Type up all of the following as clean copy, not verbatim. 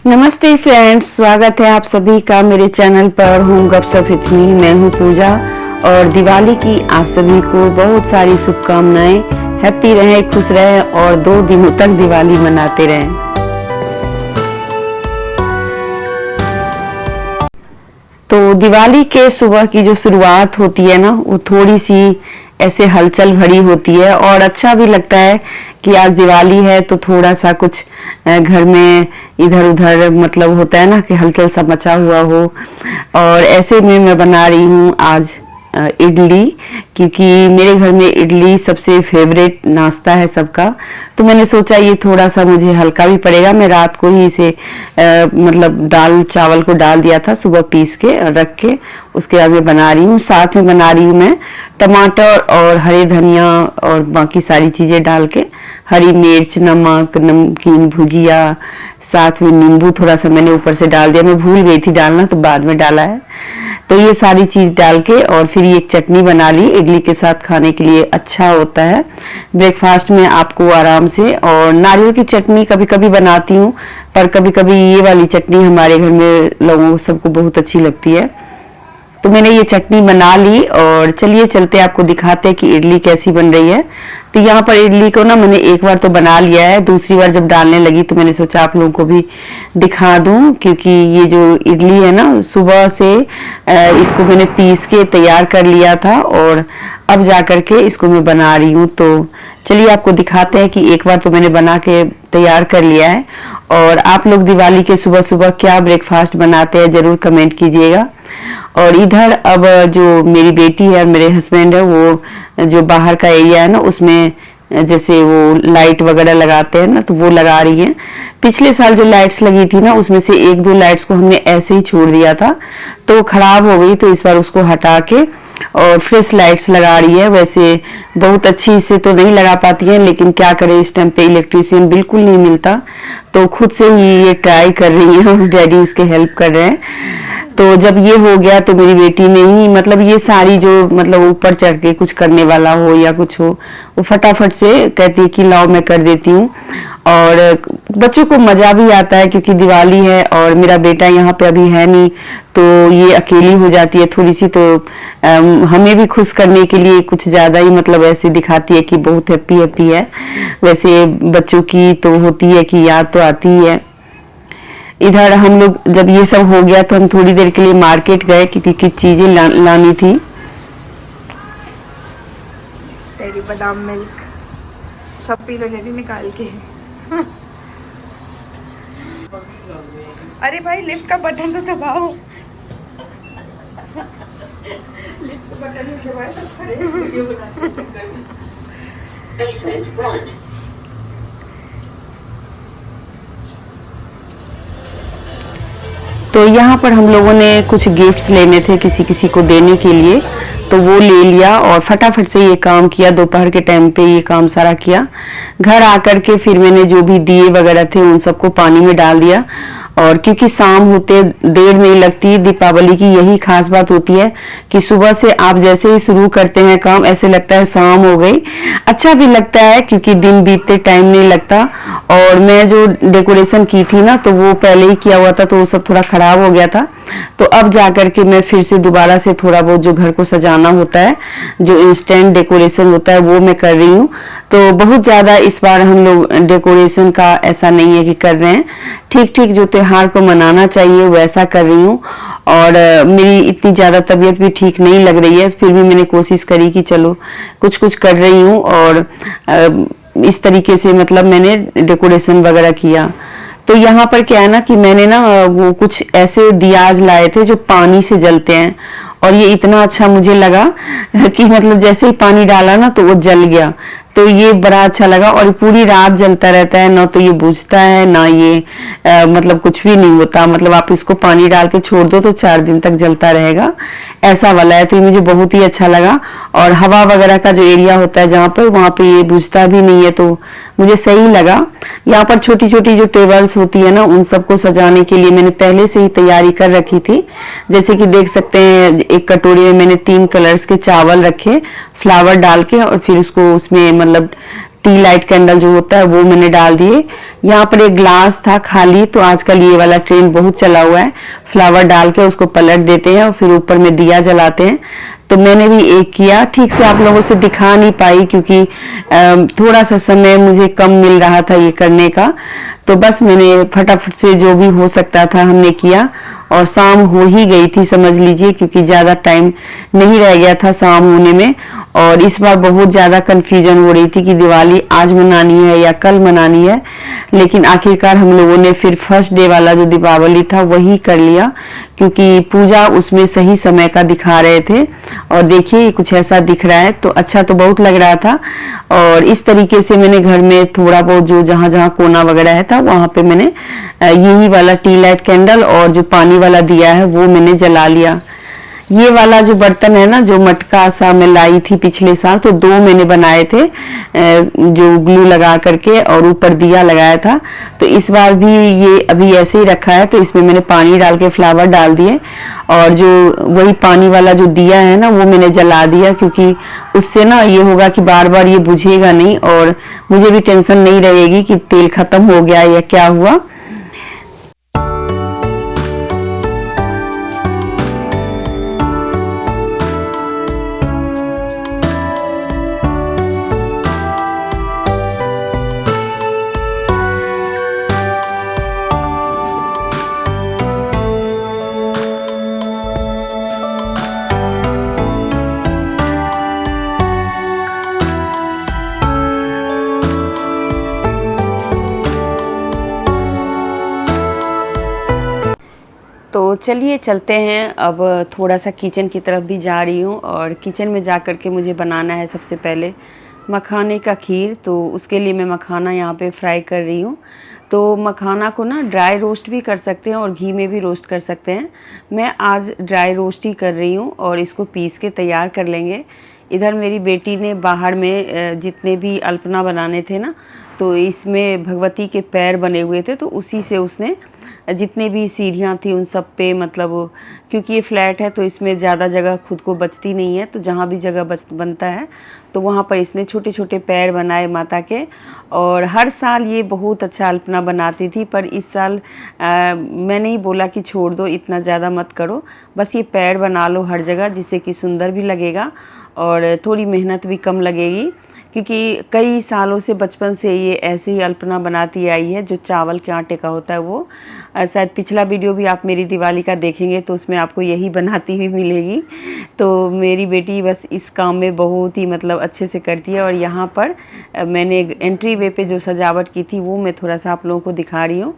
नमस्ते फ्रेंड्स, स्वागत है आप सभी का मेरे चैनल पर हूँ गपशप विथ मी। मैं हूँ पूजा और दिवाली की आप सभी को बहुत सारी शुभकामनाएं। हैप्पी रहें, खुश रहें और 2 दिनों तक दिवाली मनाते रहें। तो दिवाली के सुबह की जो शुरुआत होती है ना, वो थोड़ी सी ऐसे हलचल भरी होती है और अच्छा भी लगता है कि आज दिवाली है तो थोड़ा सा कुछ घर में इधर उधर मतलब होता है ना कि हलचल सा मचा हुआ हो। और ऐसे में मैं बना रही हूँ आज इडली, क्योंकि मेरे घर में इडली सबसे फेवरेट नाश्ता है सबका। तो मैंने सोचा ये थोड़ा सा मुझे हल्का भी पड़ेगा। मैं रात को ही इसे मतलब दाल चावल को डाल दिया था, सुबह पीस के रख के उसके बाद मैं बना रही हूँ। साथ में बना रही हूँ मैं टमाटर और हरे धनिया और बाकी सारी चीज़ें डाल के, हरी मिर्च, नमक, नमकीन, भुजिया, साथ में नींबू थोड़ा सा मैंने ऊपर से डाल दिया। मैं भूल गई थी डालना तो बाद में डाला है। तो ये सारी चीज़ डाल के और फिर ये एक चटनी बना ली, इडली के साथ खाने के लिए अच्छा होता है ब्रेकफास्ट में आपको आराम से। और नारियल की चटनी कभी कभी बनाती हूँ, पर कभी कभी ये वाली चटनी हमारे घर में लोगों सबको बहुत अच्छी लगती है। तो मैंने ये चटनी बना ली और चलिए चलते आपको दिखाते हैं कि इडली कैसी बन रही है। तो यहाँ पर इडली को ना मैंने एक बार तो बना लिया है, दूसरी बार जब डालने लगी तो मैंने सोचा आप लोगों को भी दिखा दूं, क्योंकि ये जो इडली है ना सुबह से इसको मैंने पीस के तैयार कर लिया था और अब जा करके इसको मैं बना रही हूँ। तो चलिए आपको दिखाते हैं कि एक बार तो मैंने बना के तैयार कर लिया है। और आप लोग दिवाली के सुबह सुबह क्या ब्रेकफास्ट बनाते हैं जरूर कमेंट कीजिएगा। और इधर अब जो मेरी बेटी है और मेरे हस्बैंड है, वो जो बाहर का एरिया है ना उसमें जैसे वो लाइट वगैरह लगाते हैं ना, तो वो लगा रही है। पिछले साल जो लाइट्स लगी थी ना उसमें से 1-2 लाइट्स को हमने ऐसे ही छोड़ दिया था, तो वो खराब हो गई, तो इस बार उसको हटा के और फ्रेश लाइट्स लगा रही है। वैसे बहुत अच्छी से तो नहीं लगा पाती है, लेकिन क्या करें इस टाइम पे इलेक्ट्रिशियन बिल्कुल नहीं मिलता, तो खुद से ही ये ट्राई कर रही है और डैडी इसके हेल्प कर रहे हैं। तो जब ये हो गया तो मेरी बेटी ने ही मतलब ये सारी जो मतलब ऊपर चढ़ के कुछ करने वाला हो या कुछ हो, वो फटाफट से कहती है कि लाओ मैं कर देती हूँ। और बच्चों को मजा भी आता है क्योंकि दिवाली है और मेरा बेटा यहाँ पे अभी है नहीं, तो ये अकेली हो जाती है थोड़ी सी, तो हमें भी खुश करने के लिए कुछ ज्यादा ही मतलब ऐसे दिखाती है कि बहुत हैप्पी हैप्पी है। वैसे बच्चों की तो होती है कि याद तो आती ही है। इधर हम लोग जब ये सब हो गया तो हम थोड़ी देर के लिए मार्केट गए क्योंकि कुछ चीजें लानी थी। तेरी बादाम मिल्क सब पी लो डैडी निकाल के। अरे भाई लिफ्ट का बटन तो दबाओ। लिफ्ट का बटन ही दबाए सब खड़े वीडियो बनाते चक्कर में। बेसमेंट 1। तो यहाँ पर हम लोगों ने कुछ गिफ्ट्स लेने थे किसी किसी को देने के लिए, तो वो ले लिया और फटाफट से ये काम किया। दोपहर के टाइम पे ये काम सारा किया। घर आकर के फिर मैंने जो भी दिए वगैरह थे उन सबको पानी में डाल दिया। और क्योंकि शाम होते देर नहीं लगती, दीपावली की यही खास बात होती है कि सुबह से आप जैसे ही शुरू करते हैं काम ऐसे लगता है शाम हो गई। अच्छा भी लगता है क्योंकि दिन बीतते टाइम नहीं लगता। और मैं जो डेकोरेशन की थी ना तो वो पहले ही किया हुआ था, तो वो सब थोड़ा खराब हो गया था। तो अब जाकर के मैं फिर से दोबारा से थोड़ा बहुत जो घर को सजाना होता है, जो इंस्टेंट डेकोरेशन होता है, वो मैं कर रही हूँ। तो बहुत ज्यादा इस बार हम लोग डेकोरेशन का ऐसा नहीं है कि कर रहे हैं, ठीक ठीक जो त्योहार को मनाना चाहिए वैसा कर रही हूँ। और मेरी इतनी ज्यादा तबीयत भी ठीक नहीं लग रही है, फिर भी मैंने कोशिश करी कि चलो कुछ कुछ कर रही हूँ। और इस तरीके से मतलब मैंने डेकोरेशन वगैरह किया। तो यहाँ पर क्या है ना कि मैंने ना वो कुछ ऐसे दियाज लाए थे जो पानी से जलते हैं, और ये इतना अच्छा मुझे लगा कि मतलब जैसे ही पानी डाला ना तो वो जल गया। तो ये बड़ा अच्छा लगा और पूरी रात जलता रहता है, ना तो ये बुझता है ना ये मतलब कुछ भी नहीं होता। मतलब आप इसको पानी डाल के छोड़ दो तो 4 दिन तक जलता रहेगा, ऐसा वाला है। तो ये मुझे बहुत ही अच्छा लगा। और हवा वगैरह का जो एरिया होता है जहाँ पर, वहाँ पे ये बुझता भी नहीं है, तो मुझे सही लगा। यहाँ पर छोटी छोटी जो टेबल्स होती है ना उन सबको सजाने के लिए मैंने पहले से ही तैयारी कर रखी थी। जैसे कि देख सकते हैं एक कटोरी में मैंने 3 कलर्स के चावल रखे फ्लावर डाल के, और फिर उसको उसमें मतलब टी लाइट कैंडल जो होता है वो मैंने डाल दिए। यहाँ पर एक ग्लास था खाली, तो आजकल ये वाला ट्रेंड बहुत चला हुआ है, फ्लावर डाल के उसको पलट देते हैं और फिर ऊपर में दिया जलाते हैं। तो मैंने भी एक किया। ठीक से आप लोगों से दिखा नहीं पाई क्योंकि थोड़ा सा समय मुझे कम मिल रहा था ये करने का, तो बस मैंने फटाफट से जो भी हो सकता था हमने किया और शाम हो ही गई थी समझ लीजिए, क्योंकि ज़्यादा टाइम नहीं रह गया था शाम होने में। और इस बार बहुत ज़्यादा कंफ्यूजन हो रही थी कि दिवाली आज मनानी है या कल मनानी है, लेकिन आखिरकार हम लोगों ने फिर फर्स्ट डे वाला जो दीपावली था वही कर लिया, क्योंकि पूजा उसमें सही समय का दिखा रहे थे। और देखिए कुछ ऐसा दिख रहा है, तो अच्छा तो बहुत लग रहा था। और इस तरीके से मैंने घर में थोड़ा बहुत जो जहाँ जहाँ कोना वगैरह है था वहाँ पे मैंने यही वाला टी लाइट कैंडल और जो पानी वाला दिया है वो मैंने जला लिया। ये वाला जो बर्तन है ना, जो मटका सा मैं लाई थी पिछले साल, तो 2 मैंने बनाए थे जो ग्लू लगा करके और ऊपर दिया लगाया था। तो इस बार भी ये अभी ऐसे ही रखा है, तो इसमें मैंने पानी डाल के फ्लावर डाल दिए और जो वही पानी वाला जो दिया है ना वो मैंने जला दिया, क्योंकि उससे ना ये होगा कि बार बार ये बुझेगा नहीं और मुझे भी टेंशन नहीं रहेगी कि तेल खत्म हो गया या क्या हुआ। तो चलिए चलते हैं, अब थोड़ा सा किचन की तरफ भी जा रही हूँ और किचन में जा कर के मुझे बनाना है सबसे पहले मखाने का खीर। तो उसके लिए मैं मखाना यहाँ पे फ्राई कर रही हूँ। तो मखाना को ना ड्राई रोस्ट भी कर सकते हैं और घी में भी रोस्ट कर सकते हैं। मैं आज ड्राई रोस्ट ही कर रही हूँ और इसको पीस के तैयार कर लेंगे। इधर मेरी बेटी ने बाहर में जितने भी अल्पना बनाने थे ना, तो इसमें भगवती के पैर बने हुए थे, तो उसी से उसने जितने भी सीढ़ियाँ थी उन सब पे, मतलब क्योंकि ये फ्लैट है तो इसमें ज़्यादा जगह खुद को बचती नहीं है, तो जहाँ भी जगह बनता है तो वहाँ पर इसने छोटे छोटे पैर बनाए माता के। और हर साल ये बहुत अच्छा अल्पना बनाती थी, पर इस साल मैंने ही बोला कि छोड़ दो, इतना ज़्यादा मत करो, बस ये पैर बना लो हर जगह, जिससे कि सुंदर भी लगेगा और थोड़ी मेहनत भी कम लगेगी। क्योंकि कई सालों से बचपन से ये ऐसे ही अल्पना बनाती आई है, जो चावल के आटे का होता है वो। शायद पिछला वीडियो भी आप मेरी दिवाली का देखेंगे तो उसमें आपको यही बनाती हुई मिलेगी। तो मेरी बेटी बस इस काम में बहुत ही मतलब अच्छे से करती है। और यहाँ पर मैंने एंट्री वे पे जो सजावट की थी वो मैं थोड़ा सा आप लोगों को दिखा रही हूँ।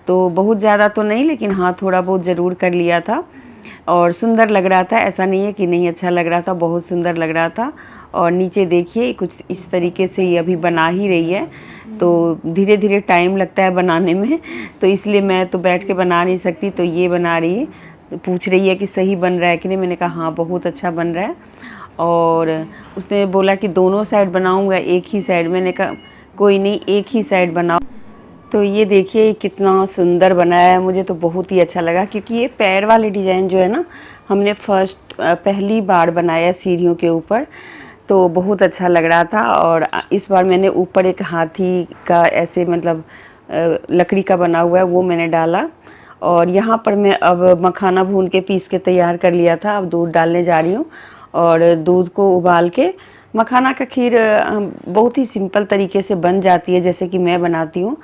तो बहुत ज़्यादा तो नहीं, लेकिन हाँ थोड़ा बहुत ज़रूर कर लिया था और सुंदर लग रहा था। ऐसा नहीं है कि नहीं अच्छा लग रहा था, बहुत सुंदर लग रहा था। और नीचे देखिए कुछ इस तरीके से ये अभी बना ही रही है, तो धीरे धीरे टाइम लगता है बनाने में, तो इसलिए मैं तो बैठ के बना नहीं सकती। तो ये बना रही है, तो पूछ रही है कि सही बन रहा है कि नहीं। मैंने कहा हाँ बहुत अच्छा बन रहा है। और उसने बोला कि दोनों साइड बनाऊँगा एक ही साइड, मैंने कहा कोई नहीं एक ही साइड बनाओ। तो ये देखिए कितना सुंदर बनाया है, मुझे तो बहुत ही अच्छा लगा, क्योंकि ये पैर वाले डिज़ाइन जो है ना हमने पहली बार बनाया सीढ़ियों के ऊपर, तो बहुत अच्छा लग रहा था। और इस बार मैंने ऊपर एक हाथी का ऐसे मतलब लकड़ी का बना हुआ है वो मैंने डाला। और यहाँ पर मैं अब मखाना भून के पीस के तैयार कर लिया था, अब दूध डालने जा रही हूँ। और दूध को उबाल के मखाना का खीर बहुत ही सिंपल तरीके से बन जाती है, जैसे कि मैं बनाती हूँ।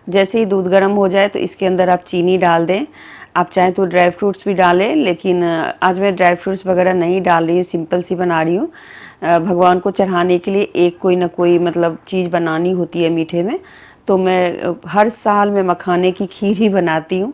जैसे ही दूध गर्म हो जाए तो इसके अंदर आप चीनी डाल दें, आप चाहें तो ड्राई फ्रूट्स भी डालें, लेकिन आज मैं ड्राई फ्रूट्स वगैरह नहीं डाल रही हूँ, सिंपल सी बना रही हूँ। भगवान को चढ़ाने के लिए एक कोई ना कोई मतलब चीज़ बनानी होती है मीठे में, तो मैं हर साल मैं मखाने की खीर ही बनाती हूँ।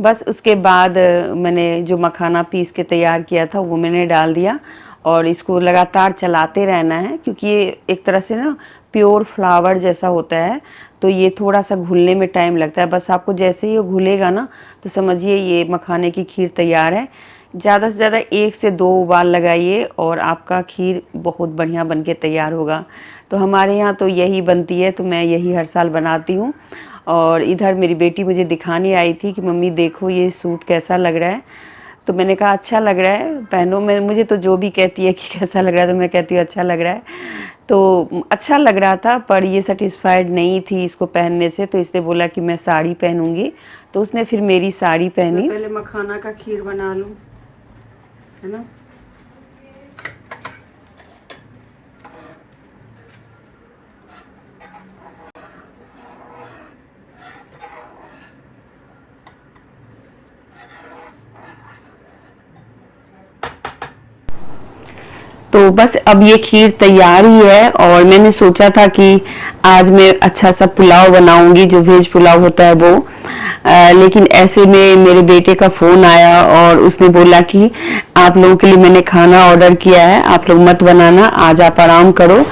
बस उसके बाद मैंने जो मखाना पीस के तैयार किया था वो मैंने डाल दिया और इसको लगातार चलाते रहना है, क्योंकि ये एक तरह से ना प्योर फ्लावर जैसा होता है, तो ये थोड़ा सा घुलने में टाइम लगता है। बस आपको जैसे ही वो घुलेगा ना तो समझिए ये मखाने की खीर तैयार है। ज़्यादा से ज़्यादा 1 से 2 उबाल लगाइए और आपका खीर बहुत बढ़िया बन के तैयार होगा। तो हमारे यहाँ तो यही बनती है, तो मैं यही हर साल बनाती हूँ। और इधर मेरी बेटी मुझे दिखाने आई थी कि मम्मी देखो ये सूट कैसा लग रहा है। तो मैंने कहा अच्छा लग रहा है, पहनो। मैं मुझे तो जो भी कहती है कि कैसा लग रहा है तो मैं कहती हूँ अच्छा लग रहा है। तो अच्छा लग रहा था, पर ये सेटिस्फाइड नहीं थी इसको पहनने से, तो इसने बोला कि मैं साड़ी पहनूंगी। तो उसने फिर मेरी साड़ी पहनी। पहले मखाना का खीर बना लूँ, है ना। तो बस अब ये खीर तैयार ही है, और मैंने सोचा था कि आज मैं अच्छा सा पुलाव बनाऊंगी, जो वेज पुलाव होता है वो। लेकिन ऐसे में मेरे बेटे का फ़ोन आया और उसने बोला कि आप लोगों के लिए मैंने खाना ऑर्डर किया है, आप लोग मत बनाना, आज आप आराम करो।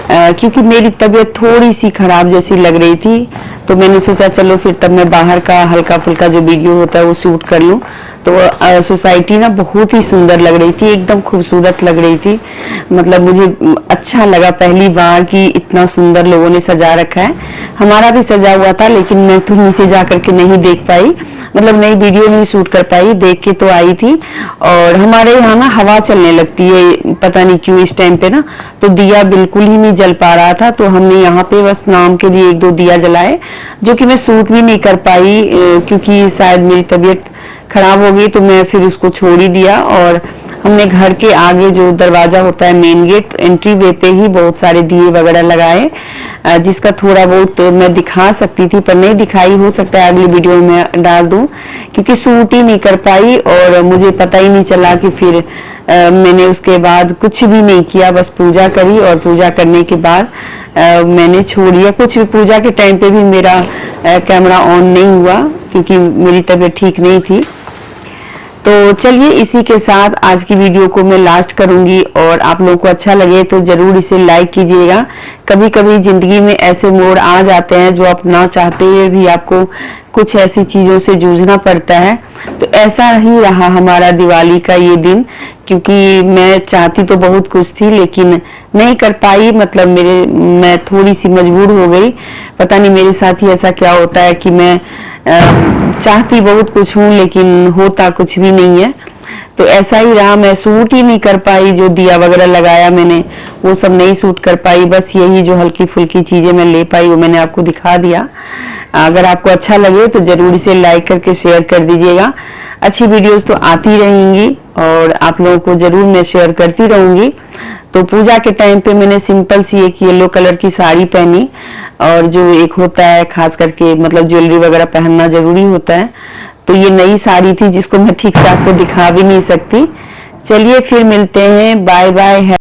क्योंकि मेरी तबीयत थोड़ी सी ख़राब जैसी लग रही थी, तो मैंने सोचा चलो फिर तब मैं बाहर का हल्का फुल्का जो वीडियो होता है वो शूट कर लूँ। तो सोसाइटी ना बहुत ही सुंदर लग रही थी, एकदम खूबसूरत लग रही थी। मतलब मुझे अच्छा लगा पहली बार कि इतना सुंदर लोगों ने सजा रखा है। हमारा भी सजा हुआ था, लेकिन मैं तो नीचे जा करके नहीं देख पाई, मतलब नई वीडियो नहीं शूट कर पाई, देख के तो आई थी। और हमारे यहाँ ना हवा चलने लगती है, पता नहीं क्यों इस टाइम पे ना, तो दिया बिल्कुल ही नहीं जल पा रहा था। तो हमने यहाँ पे बस नाम के लिए 1-2 दिया जलाए, जो कि मैं शूट भी नहीं कर पाई, क्योंकि शायद मेरी तबीयत खराब हो गई, तो मैं फिर उसको छोड़ ही दिया। और हमने घर के आगे जो दरवाजा होता है, मेन गेट एंट्री वे पे ही बहुत सारे दिए वगैरह लगाए, जिसका थोड़ा बहुत मैं दिखा सकती थी पर नहीं दिखाई, हो सकता है अगली वीडियो में डाल दूं, क्योंकि शूट ही नहीं कर पाई और मुझे पता ही नहीं चला कि फिर मैंने उसके बाद कुछ भी नहीं किया, बस पूजा करी। और पूजा करने के बाद मैंने छोड़ दिया। कुछ पूजा के टाइम पे भी मेरा कैमरा ऑन नहीं हुआ, क्योंकि मेरी तबीयत ठीक नहीं थी। तो चलिए इसी के साथ आज की वीडियो को मैं लास्ट करूंगी, और आप लोगों को अच्छा लगे तो जरूर इसे लाइक कीजिएगा। कभी कभी जिंदगी में ऐसे मोड़ आ जाते हैं जो आप ना चाहते हुए भी आपको कुछ ऐसी चीज़ों से जूझना पड़ता है। तो ऐसा ही रहा हमारा दिवाली का ये दिन, क्योंकि मैं चाहती तो बहुत कुछ थी लेकिन नहीं कर पाई। मतलब मैं थोड़ी सी मजबूर हो गई। पता नहीं मेरे साथ ही ऐसा क्या होता है कि मैं चाहती बहुत कुछ हूँ लेकिन होता कुछ भी नहीं है। तो ऐसा ही रहा, मैं शूट ही नहीं कर पाई। जो दिया वगैरह लगाया मैंने वो सब नहीं शूट कर पाई, बस यही जो हल्की फुल्की चीज़ें मैं ले पाई वो मैंने आपको दिखा दिया। अगर आपको अच्छा लगे तो जरूर इसे लाइक करके शेयर कर दीजिएगा। अच्छी वीडियोस तो आती रहेंगी और आप लोगों को जरूर मैं शेयर करती रहूंगी। तो पूजा के टाइम पे मैंने सिंपल सी एक येलो कलर की साड़ी पहनी, और जो एक होता है खास करके मतलब ज्वेलरी वगैरह पहनना जरूरी होता है, तो ये नई साड़ी थी जिसको मैं ठीक से आपको दिखा भी नहीं सकती। चलिए फिर मिलते हैं, बाय बाय।